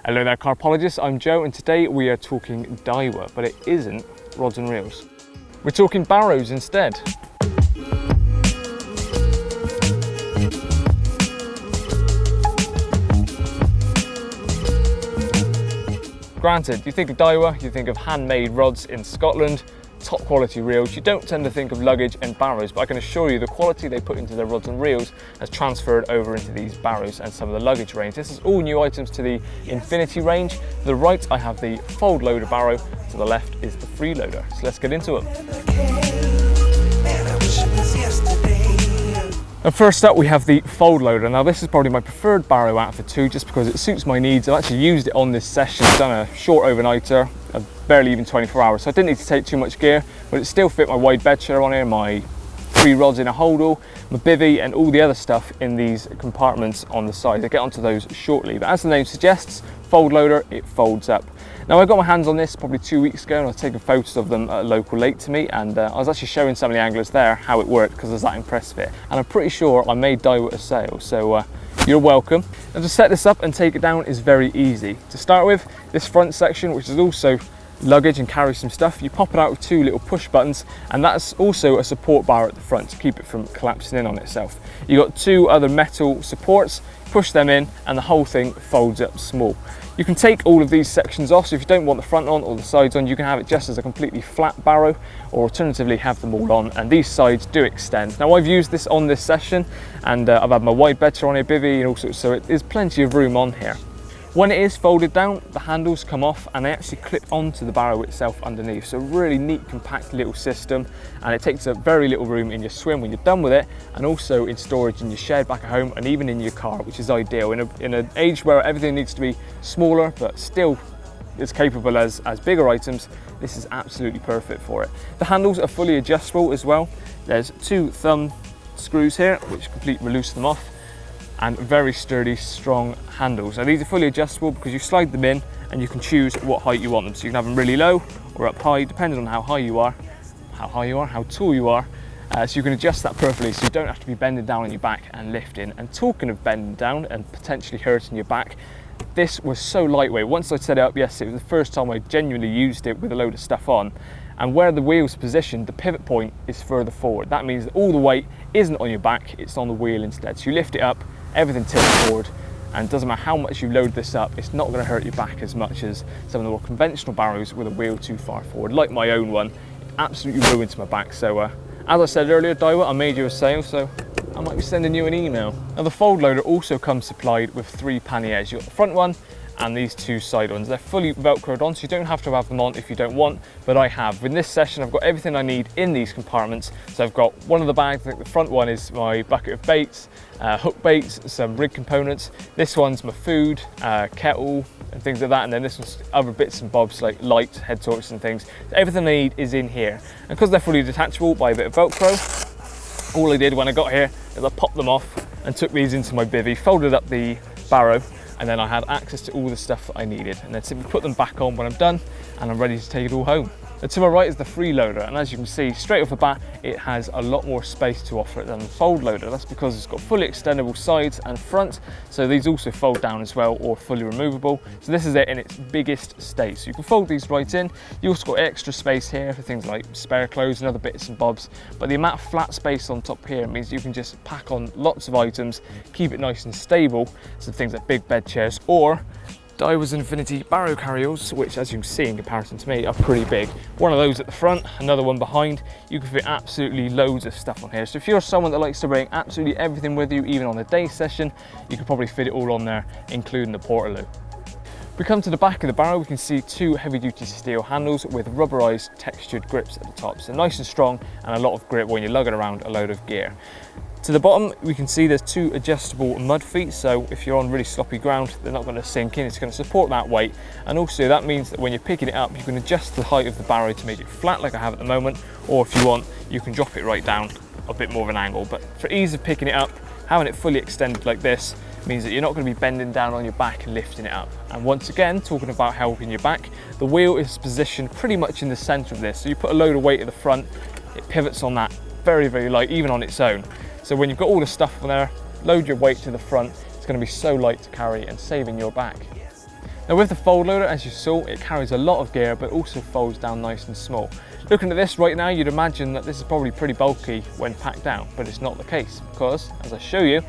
Hello there Carpologists, I'm Joe and today we are talking Daiwa, but it isn't rods and reels. We're talking barrows instead. Granted, you think of Daiwa, you think of handmade rods in Scotland, top quality reels. You don't tend to think of luggage and barrows, but I can assure you the quality they put into their rods and reels has transferred over into these barrows and some of the luggage range. This is all new items to the Infinity range. To the right I have the Foldloader Barrow, to the left is the Freeloader. So let's get into them. And first up we have the Foldloader. Now this is probably my preferred barrow out of the two just because it suits my needs. I've actually used it on this session, done a short overnighter, barely even 24 hours, so I didn't need to take too much gear, but it still fit my wide bed chair on here, my 3 rods in a holdall, my bivvy and all the other stuff in these compartments on the side. I'll get onto those shortly, but as the name suggests, Foldloader, it folds up. Now I got my hands on this probably 2 weeks ago and I was taking photos of them at a local lake to me, and I was actually showing some of the anglers there how it worked because I was that impressed with it. And I'm pretty sure I made Daiwa a sale, so you're welcome. And to set this up and take it down is very easy. To start with, this front section, which is also luggage and carry some stuff, you pop it out with 2 little push buttons, and that's also a support bar at the front to keep it from collapsing in on itself. You've got 2 other metal supports, push them in and the whole thing folds up small. You can take all of these sections off, so if you don't want the front on or the sides on, you can have it just as a completely flat barrow, or alternatively have them all on, and these sides do extend. Now I've used this on this session and I've had my wide bed chair on here, bivvy and all sorts, so there's plenty of room on here. When it is folded down, the handles come off and they actually clip onto the barrow itself underneath. So really neat, compact little system, and it takes up very little room in your swim when you're done with it, and also in storage in your shed back at home and even in your car, which is ideal. In an age where everything needs to be smaller but still as capable as bigger items, this is absolutely perfect for it. The handles are fully adjustable as well. There's 2 thumb screws here which completely release them off, and very sturdy, strong handles. Now these are fully adjustable because you slide them in and you can choose what height you want them. So you can have them really low or up high, depending on how tall you are. So you can adjust that perfectly, so you don't have to be bending down on your back and lifting. And talking of bending down and potentially hurting your back, this was so lightweight. Once I set it up yesterday, it was the first time I genuinely used it with a load of stuff on. And where the wheel's positioned, the pivot point is further forward. That means that all the weight isn't on your back, it's on the wheel instead. So you lift it up, everything tilts forward, and it doesn't matter how much you load this up, it's not going to hurt your back as much as some of the more conventional barrows with a wheel too far forward. Like my own one, it absolutely ruins my back. So as I said earlier, Daiwa, I made you a sale, so I might be sending you an email. Now the Foldloader also comes supplied with 3 panniers. You've got the front one and these 2 side ones. They're fully velcroed on, so you don't have to have them on if you don't want, but I have. In this session I've got everything I need in these compartments. So I've got one of the bags, I think the front one is my bucket of baits, hook baits, some rig components. This one's my food, kettle and things like that, and then this one's other bits and bobs like lights, head torches and things. So everything I need is in here, and because they're fully detachable by a bit of velcro, all I did when I got here is I popped them off and took these into my bivvy, folded up the barrow, and then I had access to all the stuff that I needed, and then simply put them back on when I'm done and I'm ready to take it all home. And to my right is the Freeloader, and as you can see straight off the bat it has a lot more space to offer it than the Foldloader. That's because it's got fully extendable sides and front, so these also fold down as well or fully removable. So this is it in its biggest state, so you can fold these right in. You also got extra space here for things like spare clothes and other bits and bobs, but the amount of flat space on top here means you can just pack on lots of items, keep it nice and stable, so things like big bed chairs or Daiwa's Infinity barrow carryalls, which as you can see in comparison to me are pretty big. One of those at the front, another one behind. You can fit absolutely loads of stuff on here. So if you're someone that likes to bring absolutely everything with you, even on a day session, you could probably fit it all on there, including the portaloo. If we come to the back of the barrow, we can see 2 heavy-duty steel handles with rubberized textured grips at the top. So nice and strong and a lot of grip when you're lugging around a load of gear. To the bottom, we can see there's 2 adjustable mud feet, so if you're on really sloppy ground, they're not going to sink in, it's going to support that weight. And also that means that when you're picking it up, you can adjust the height of the barrow to make it flat like I have at the moment, or if you want, you can drop it right down a bit more of an angle. But for ease of picking it up, having it fully extended like this means that you're not going to be bending down on your back and lifting it up. And once again, talking about helping your back, the wheel is positioned pretty much in the center of this. So you put a load of weight at the front, it pivots on that very, very light, even on its own. So when you've got all the stuff on there, load your weight to the front, it's going to be so light to carry and saving your back. Now with the fold loader, as you saw, it carries a lot of gear but also folds down nice and small. Looking at this right now, you'd imagine that this is probably pretty bulky when packed down, but it's not the case because, as I show you,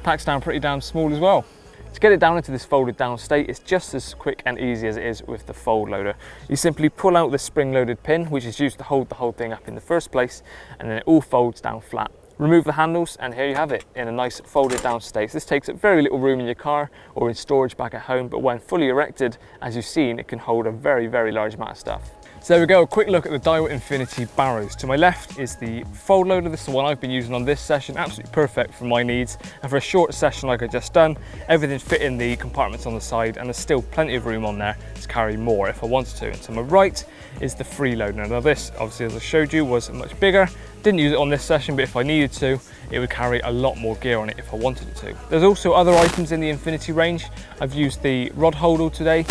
packs down pretty damn small as well. To get it down into this folded down state, it's just as quick and easy as it is with the fold loader. You simply pull out the spring loaded pin, which is used to hold the whole thing up in the first place, and then it all folds down flat. Remove the handles and here you have it in a nice folded down state. This takes up very little room in your car or in storage back at home, but when fully erected, as you've seen, it can hold a very, very large amount of stuff. So there we go, a quick look at the Daiwa Infinity Barrows. To my left is the fold loader. This is the one I've been using on this session, absolutely perfect for my needs. And for a short session like I just done, everything fit in the compartments on the side and there's still plenty of room on there to carry more if I wanted to. And to my right is the Freeloader. Now this, obviously as I showed you, was much bigger. Didn't use it on this session, but if I needed to, it would carry a lot more gear on it if I wanted it to. There's also other items in the Infinity range. I've used the rod holder today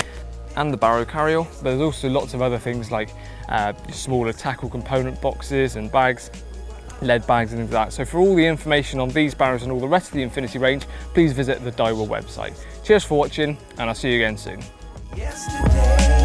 and the barrow carrier, but there's also lots of other things like smaller tackle component boxes and bags, lead bags and things like that. So for all the information on these barrows and all the rest of the Infinity range, please visit the Daiwa website. Cheers for watching and I'll see you again soon. Yesterday.